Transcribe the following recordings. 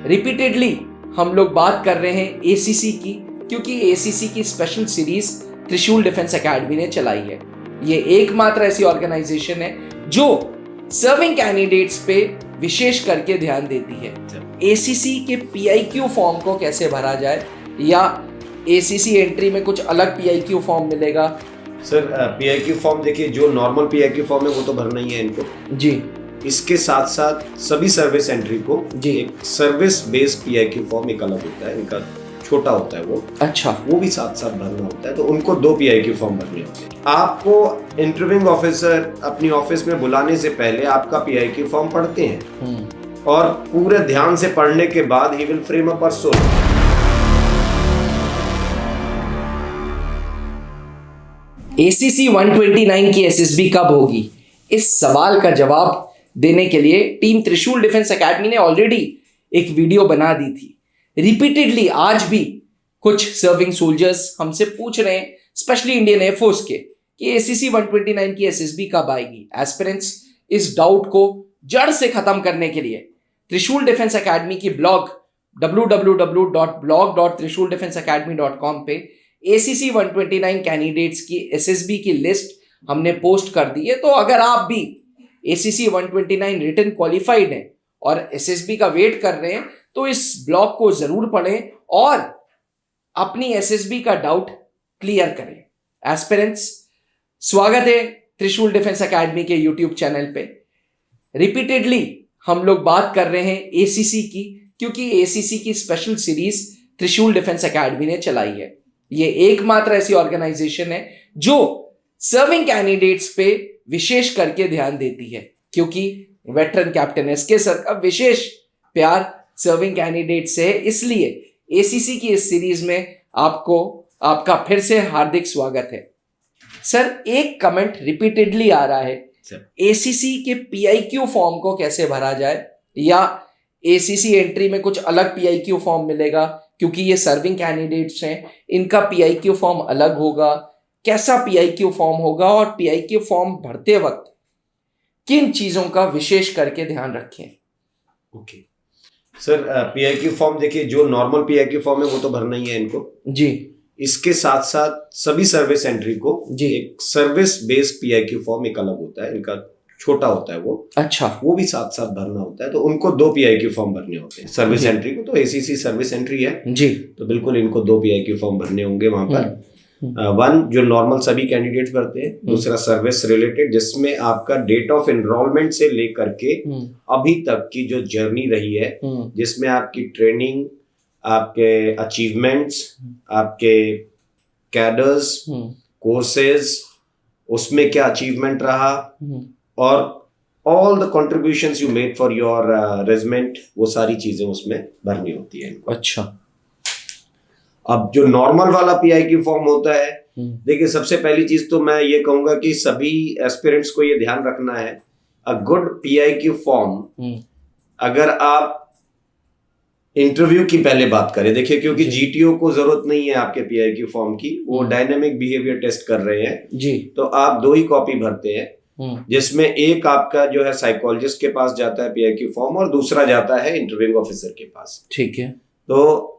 Repeatedly हम लोग बात कर रहे हैं एसीसी की, क्योंकि एसीसी की स्पेशल सीरीज त्रिशूल डिफेंस एकेडमी ने चलाई है। ये एकमात्र ऐसी ऑर्गेनाइजेशन है जो सर्विंग कैंडिडेट्स पे विशेष करके ध्यान देती है। एसीसी के पीआईक्यू फॉर्म को कैसे भरा जाए, या एसीसी एंट्री में कुछ अलग पीआईक्यू फॉर्म मिलेगा? सर पीआईक्यू फॉर्म देखिए, जो नॉर्मल पीआईक्यू फॉर्म है वो तो भरना ही है इनको जी। इसके साथ साथ सभी सर्विस एंट्री को जी एक सर्विस बेस्ड पीआईक्यू फॉर्म एक अलग होता है, इनका छोटा होता है वो। अच्छा, वो भी साथ साथ भरना होता है, तो उनको 2 पीआईक्यू फॉर्म भरने होते हैं। आपको इंटरव्यूइंग ऑफिसर अपनी ऑफिस में बुलाने से पहले आपका पीआईक्यू फॉर्म पढ़ते हैं और पूरे ध्यान से पढ़ने के बाद he will frame a persona. ACC 129 की एसएसबी कब होगी? इस सवाल का जवाब देने के लिए टीम त्रिशूल डिफेंस एकेडमी ने ऑलरेडी एक वीडियो बना दी थी। रिपीटेडली आज भी कुछ सर्विंग सोल्जर्स हमसे पूछ रहे हैं, स्पेशली इंडियन एयरफोर्स के, कि एसीसी 129 की एसएसबी कब आएगी। एस्पिरेंट्स इस डाउट को जड़ से खत्म करने के लिए त्रिशूल डिफेंस एकेडमी की ब्लॉग www.blog.trishuldefenseacademy.com पे एसीसी 129 कैंडिडेट्स की एसएसबी की लिस्ट हमने पोस्ट कर दी है। तो अगर आप भी एसीसी 129 रिटन क्वालिफाइड हैं और एसएसबी का वेट कर रहे हैं, तो इस ब्लॉग को जरूर पढ़ें और अपनी एसएसबी का डाउट क्लियर करें। एस्पिरेंट्स, स्वागत है त्रिशूल डिफेंस एकेडमी के यूट्यूब चैनल पे। रिपीटेडली हम लोग बात कर रहे हैं एसीसी की, क्योंकि एसीसी की स्पेशल सीरीज त्रिशूल डिफेंस एकेडमी ने चलाई है। ये एकमात्र ऐसी ऑर्गेनाइजेशन है जो सर्विंग कैंडिडेट्स पे विशेष करके ध्यान देती है, क्योंकि वेटरन कैप्टन एसके सर का विशेष प्यार सर्विंग कैंडिडेट से है। इसलिए एसीसी की इस सीरीज में आपका फिर से हार्दिक स्वागत है। सर, एक कमेंट रिपीटेडली आ रहा है, एसीसी के पीआईक्यू फॉर्म को कैसे भरा जाए, या एसीसी एंट्री में कुछ अलग पीआईक्यू फॉर्म मिलेगा? क्योंकि ये सर्विंग कैंडिडेट्स हैं, इनका पीआईक्यू फॉर्म अलग होगा। कैसा पीआईक्यू फॉर्म होगा और पीआईक्यू फॉर्म भरते वक्त किन चीजों का विशेष करके ध्यान रखें? ओके सर, पीआईक्यू फॉर्म देखिए, जो नॉर्मल पीआईक्यू फॉर्म है वो तो भरना ही है इनको जी। इसके साथ साथ सभी सर्विस एंट्री को जी एक सर्विस बेस्ड पीआईक्यू फॉर्म एक अलग होता है, इनका छोटा होता है वो। अच्छा, वो भी साथ साथ भरना होता है, तो उनको 2 पीआईक्यू फॉर्म भरने होते हैं सर्विस एंट्री को। तो एसीसी सर्विस एंट्री है जी, तो बिल्कुल इनको 2 पीआईक्यू फॉर्म भरने होंगे वहां पर। 1 जो नॉर्मल सभी कैंडिडेट्स भरते हैं, दूसरा सर्विस रिलेटेड, जिसमें आपका डेट ऑफ एनरोलमेंट से लेकर के अभी तक की जो जर्नी रही है, जिसमें आपकी ट्रेनिंग, आपके अचीवमेंट्स, आपके कैडर्स, कोर्सेज, उसमें क्या अचीवमेंट रहा, और all the contributions you made for your regiment, वो सारी चीजें उसमें भरनी होती है इनको। अच्छा, अब जो नॉर्मल वाला पीआईक्यू फॉर्म होता है, देखिए सबसे पहली चीज तो मैं ये कहूंगा कि सभी एस्पिरेंट्स को ये ध्यान रखना है, अ गुड पीआईक्यू फॉर्म, अगर आप इंटरव्यू की पहले बात करें, देखिए क्योंकि जीटीओ को जरूरत नहीं है आपके पीआईक्यू फॉर्म की, वो डायनेमिक बिहेवियर टेस्ट कर रहे हैं जी, तो आप 2 ही कॉपी भरते हैं, जिसमें एक आपका जो है साइकोलॉजिस्ट के पास जाता है पीआईक्यू फॉर्म और दूसरा जाता है इंटरव्यूइंग ऑफिसर के पास। ठीक है, तो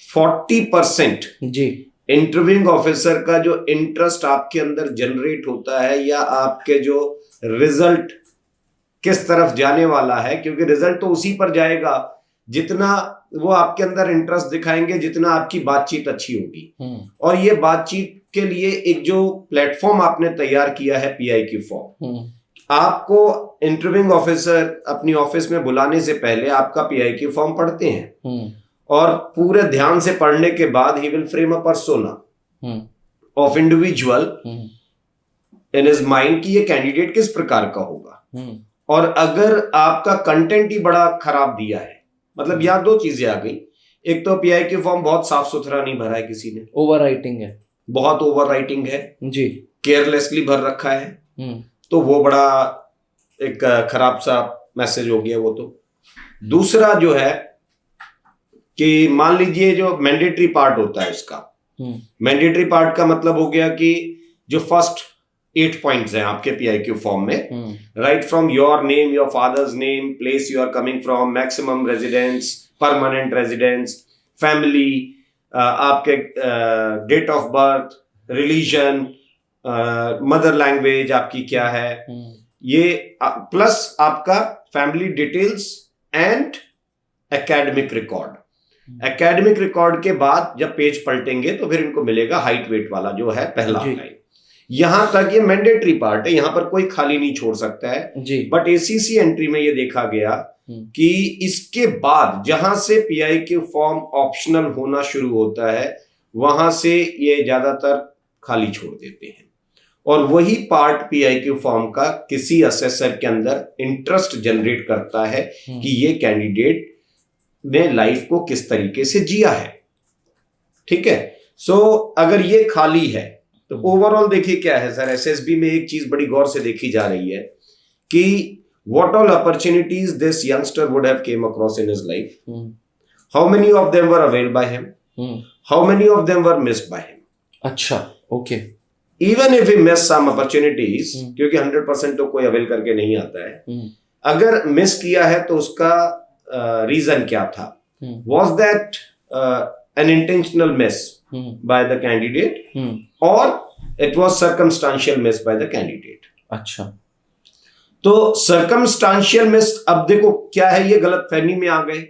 40% जी इंटरव्यूइंग ऑफिसर का जो इंटरेस्ट आपके अंदर जनरेट होता है, या आपके जो रिजल्ट किस तरफ जाने वाला है, क्योंकि रिजल्ट तो उसी पर जाएगा जितना वो आपके अंदर इंटरेस्ट दिखाएंगे, जितना आपकी बातचीत अच्छी होगी। और ये बातचीत के लिए एक जो प्लेटफॉर्म आपने तैयार किया है पीआईक्यू फॉर्म, आपको इंटरव्यूइंग ऑफिसर अपनी ऑफिस में बुलाने से पहले आपका पीआईक्यू फॉर्म पढ़ते हैं और पूरे ध्यान से पढ़ने के बाद he will frame a persona of individual in his mind कि ये कैंडिडेट किस प्रकार का होगा। और अगर आपका कंटेंट ही बड़ा खराब दिया है, मतलब यहाँ 2 चीजें आ गई, एक तो पीआईक्यू फॉर्म बहुत साफ सुथरा नहीं भरा है किसी ने, ओवर राइटिंग है, बहुत ओवर राइटिंग है जी, केयरलेसली भर रखा है, तो वो बड़ा एक खराब सा मैसेज हो गया वो तो। दूसरा जो है कि मान लीजिए जो मैंडेटरी पार्ट होता है उसका, मैंडेटरी पार्ट का मतलब हो गया कि जो फर्स्ट 8 पॉइंट्स हैं आपके पीआईक्यू फॉर्म में, right from your name, your father's name, place you are coming from, maximum residence, permanent residence, family, आपके date of birth, religion, mother language आपकी क्या है, ये प्लस आपका family details and academic record. Academic record के बाद जब page पलटेंगे तो फिर इनको मिलेगा हाइट वेट वाला जो है पहला लाइन। यहां तक ये मैंडेटरी पार्ट है, यहां पर कोई खाली नहीं छोड़ सकता है जी। बट एसीसी एंट्री में ये देखा गया कि इसके बाद जहां से पीआईक्यू फॉर्म ऑप्शनल होना शुरू होता है वहां से ये ज्यादातर खाली छोड़ देते हैं, और वही पार्ट पीआईक्यू फॉर्म का किसी असेसर के अंदर इंटरेस्ट जनरेट करता है कि ये कैंडिडेट ने लाइफ को किस तरीके से जिया है। ठीक है, सो अगर ये खाली है तो ओवरऑल देखिए क्या है सर, एसएसबी में एक चीज बड़ी गौर से देखी जा रही है कि what all opportunities this youngster would have came across in his life, how many of them were availed by him, how many of them were missed by him. अच्छा, okay, even if he miss some opportunities, क्योंकि 100% तो कोई avail करके नहीं आता है, अगर miss किया है तो उसका रीजन क्या था, was that an intentional miss by the candidate or it was circumstantial miss by the candidate। अच्छा, तो circumstantial miss, अब देखो क्या है, ये गलत फहमी में आ गए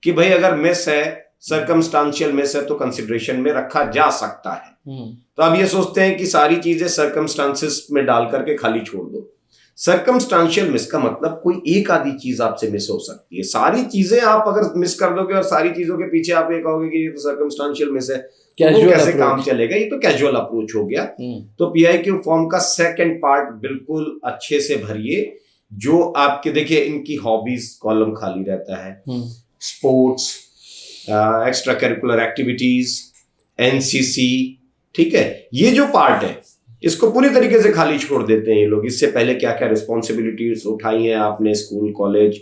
कि भाई अगर मिस है, circumstantial miss है तो कंसिडरेशन में रखा जा सकता है। तो अब ये सोचते हैं कि सारी चीजें circumstances में डाल करके खाली छोड़ दो। सर्कमस्टांशियल मिस का मतलब कोई एक आधी चीज आपसे मिस हो सकती है, सारी चीजें आप अगर मिस कर दोगे और सारी चीजों के पीछे आप ये कहोगे कि ये तो सर्कमस्टांशियल मिस है, तो कैसे काम चलेगा, ये तो कैजुअल अप्रोच हो गया। तो पीआईक्यू फॉर्म का सेकंड पार्ट बिल्कुल अच्छे से भरिए, जो आपके देखिए इनकी हॉबीज कॉलम खाली रहता है, sports, extra curricular activities, NCC, ठीक है, ये जो पार्ट है इसको पूरी तरीके से खाली छोड़ देते हैं ये लोग। इससे पहले क्या क्या रिस्पॉन्सिबिलिटीज उठाई हैं आपने स्कूल कॉलेज,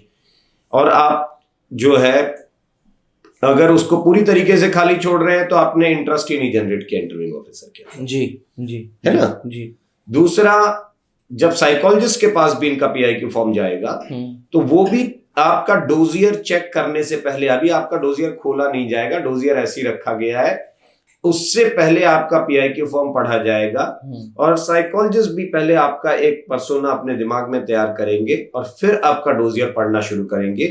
और आप जो है अगर उसको पूरी तरीके से खाली छोड़ रहे हैं तो आपने इंटरेस्ट ही नहीं जनरेट किया इंटरव्यूइंग ऑफिसर के। जी जी, है ना जी। दूसरा, जब साइकोलॉजिस्ट के पास भी इनका पीआईक्यू फॉर्म जाएगा तो वो भी आपका डोजियर चेक करने से पहले, अभी आपका डोजियर खोला नहीं जाएगा, डोजियर ऐसे ही रखा गया है, उससे पहले आपका पीआईक्यू फॉर्म पढ़ा जाएगा, और साइकोलॉजिस्ट भी पहले आपका एक पर्सोना अपने दिमाग में तैयार करेंगे और फिर आपका डोजियर पढ़ना शुरू करेंगे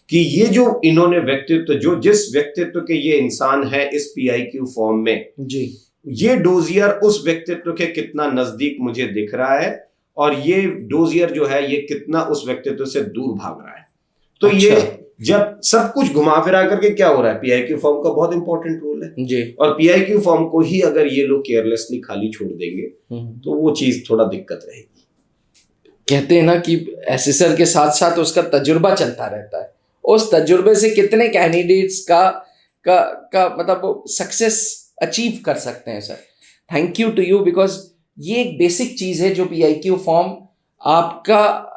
कि ये जो इन्होंने व्यक्तित्व, जो जिस व्यक्तित्व के ये इंसान है इस पीआईक्यू फॉर्म में जी, ये डोजियर उस व्यक्तित्व के कितना नजदीक मुझे दिख रहा है, और ये डोजियर जो है ये कितना उस व्यक्तित्व से दूर भाग रहा है। तो अच्छा, ये जब सब कुछ घुमा फिरा करके क्या हो रहा है, पीआईक्यू फॉर्म का बहुत इंपॉर्टेंट रोल है जी, और पीआईक्यू फॉर्म को ही अगर ये लोग केयरलेसली खाली छोड़ देंगे तो वो चीज थोड़ा दिक्कत रहेगी। कहते हैं ना कि एसेसर के साथ साथ उसका तजुर्बा चलता रहता है, उस तजुर्बे से कितने कैंडिडेट्स का मतलब वो सक्सेस अचीव कर सकते हैं sir. Thank you to you, because ये एक बेसिक चीज है जो पीआईक्यू फॉर्म आपका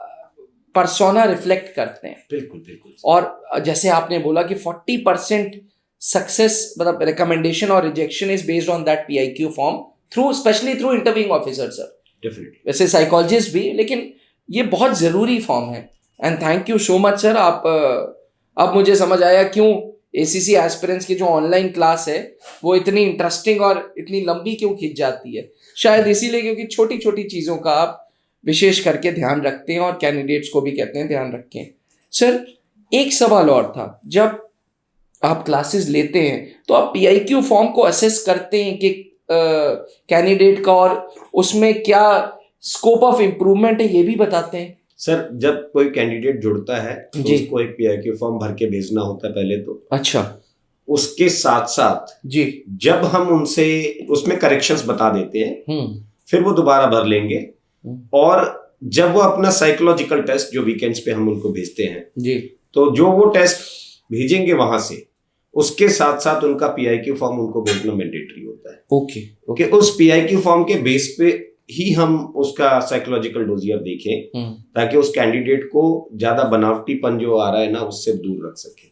पर्सोना रिफ्लेक्ट करते हैं। बिल्कुल बिल्कुल। और जैसे आपने बोला कि 40% सक्सेस मतलब रिकमेंडेशन और rejection is based on that PIQ form through, specially through interviewing officer sir. Definitely, वैसे साइकोलॉजिस्ट भी, लेकिन ये बहुत जरूरी फॉर्म है। And thank you so much sir. आप अब मुझे समझ आया क्यों एसीसी एस्पिरेंट्स की जो ऑनलाइन क्लास है वो इतनी इंटरेस्टिंग और इतनी लंबी क्यों खिंच जाती है। शायद इसीलिए क्योंकि छोटी छोटी चीज़ों का आप विशेष करके ध्यान रखते हैं और कैंडिडेट्स को भी कहते हैं ध्यान रखें। सर एक सवाल और था, जब आप क्लासेस लेते हैं तो आप पीआईक्यू फॉर्म को असेस करते हैं कि कैंडिडेट का, और उसमें क्या स्कोप ऑफ इम्प्रूवमेंट है ये भी बताते हैं? सर जब कोई कैंडिडेट जुड़ता है तो उसको एक पीआईक्यू फॉर्म भर के भेजना होता है पहले तो। अच्छा। उसके साथ साथ जी जब हम उनसे उसमें करेक्शंस बता देते हैं फिर वो दोबारा भर लेंगे, और जब वो अपना साइकोलॉजिकल टेस्ट जो वीकेंड्स पे हम उनको भेजते हैं जी, तो जो वो टेस्ट भेजेंगे वहां से उसके साथ साथ उनका पीआईक्यू फॉर्म उनको भेजना मैंडेटरी होता है। ओके। कि उस पीआईक्यू फॉर्म के बेस पे ही हम उसका साइकोलॉजिकल डोजियर देखें ताकि उस कैंडिडेट को ज्यादा बनावटीपन जो आ रहा है ना उससे दूर रख सके।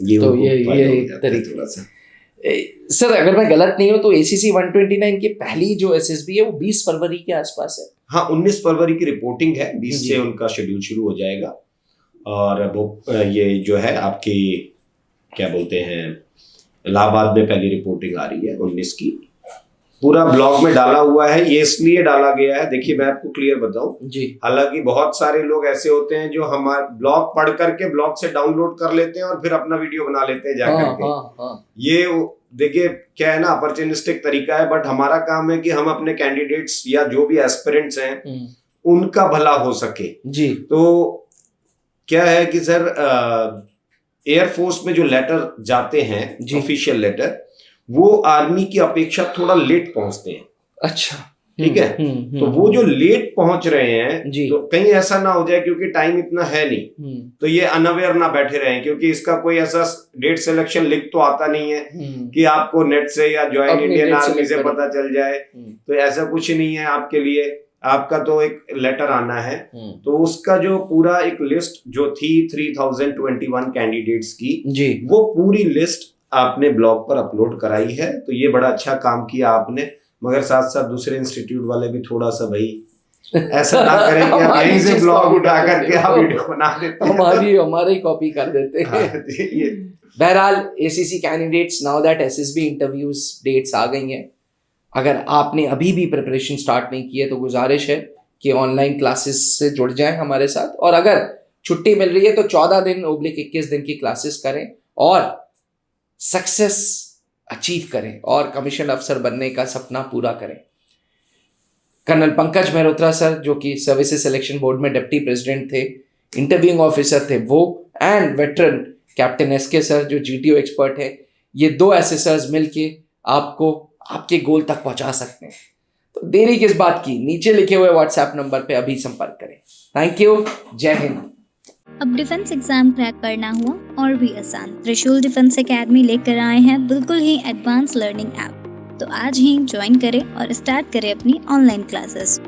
ये तो ये तरीका सर। अगर मैं गलत नहीं हूं तो एसीसी 129 की पहली जो एसएसबी है वो 20 फरवरी के आसपास है। हाँ, 19 फरवरी की रिपोर्टिंग है, 20 से उनका शेड्यूल शुरू हो जाएगा। और वो ये जो है आपकी क्या बोलते हैं इलाहाबाद में पहली रिपोर्टिंग आ रही है 19 की। पूरा ब्लॉग में डाला हुआ है, ये इसलिए डाला गया है, देखिए मैं आपको क्लियर बताऊं जी। हालांकि बहुत सारे लोग ऐसे होते हैं जो हमारे ब्लॉग पढ़ करके ब्लॉग से डाउनलोड कर लेते हैं और फिर अपना वीडियो बना लेते हैं जाकर के। ये देखिए क्या है ना, अपॉर्चुनिस्टिक तरीका है, बट हमारा काम है कि हम अपने कैंडिडेट्स या जो भी एस्पिरेंट्स हैं उनका भला हो सके जी। तो क्या है कि सर एयरफोर्स में जो लेटर जाते हैं ऑफिशियल लेटर, वो आर्मी की अपेक्षा थोड़ा लेट पहुंचते हैं। अच्छा, ठीक है। तो वो जो लेट पहुंच रहे हैं तो कहीं ऐसा ना हो जाए, क्योंकि टाइम इतना है नहीं, तो ये अनअवेयर ना बैठे रहे, क्योंकि इसका कोई ऐसा डेट सिलेक्शन लिंक तो आता नहीं है कि आपको नेट से या ज्वाइन इंडियन आर्मी से पता चल जाए। तो ऐसा कुछ नहीं है आपके लिए, आपका तो एक लेटर आना है। तो उसका जो पूरा एक लिस्ट जो थी 3021 कैंडिडेट्स की, वो पूरी लिस्ट आपने ब्लॉग पर अपलोड कराई है। तो ये बड़ा अच्छा काम किया आपने, मगर साथ साथ दूसरे इंस्टीट्यूट वाले भी थोड़ा सा भाई ऐसा ना करें कि आप यहीं से ब्लॉग उठा करके आप वीडियो बना देते हैं, हमारे ही कॉपी कर देते हैं। बहरहाल ACC candidates, now that SSB interviews dates आ गई हैं, अगर आपने अभी भी प्रिपरेशन स्टार्ट नहीं की है तो गुजारिश है कि ऑनलाइन क्लासेस से जुड़ जाएं हमारे साथ, और अगर छुट्टी मिल रही है तो 14 दिन / 21 दिन की क्लासेस करें और सक्सेस अचीव करें और कमीशन अफसर बनने का सपना पूरा करें। कर्नल पंकज मेहरोत्रा सर, जो कि सर्विसेज सिलेक्शन बोर्ड में डिप्टी प्रेसिडेंट थे, इंटरव्यूइंग ऑफिसर थे वो, and veteran captain SK sir जो जीटीओ एक्सपर्ट है, ये 2 एसेसर्स मिलके आपको आपके गोल तक पहुंचा सकते हैं। तो देरी किस बात की, नीचे लिखे हुए व्हाट्सएप नंबर पे अभी संपर्क करें। थैंक यू, जय हिंद। अब डिफेंस एग्जाम क्रैक करना हुआ और भी आसान, त्रिशूल डिफेंस एकेडमी लेकर आए हैं बिल्कुल ही एडवांस लर्निंग ऐप। तो आज ही ज्वाइन करें और स्टार्ट करें अपनी ऑनलाइन क्लासेस।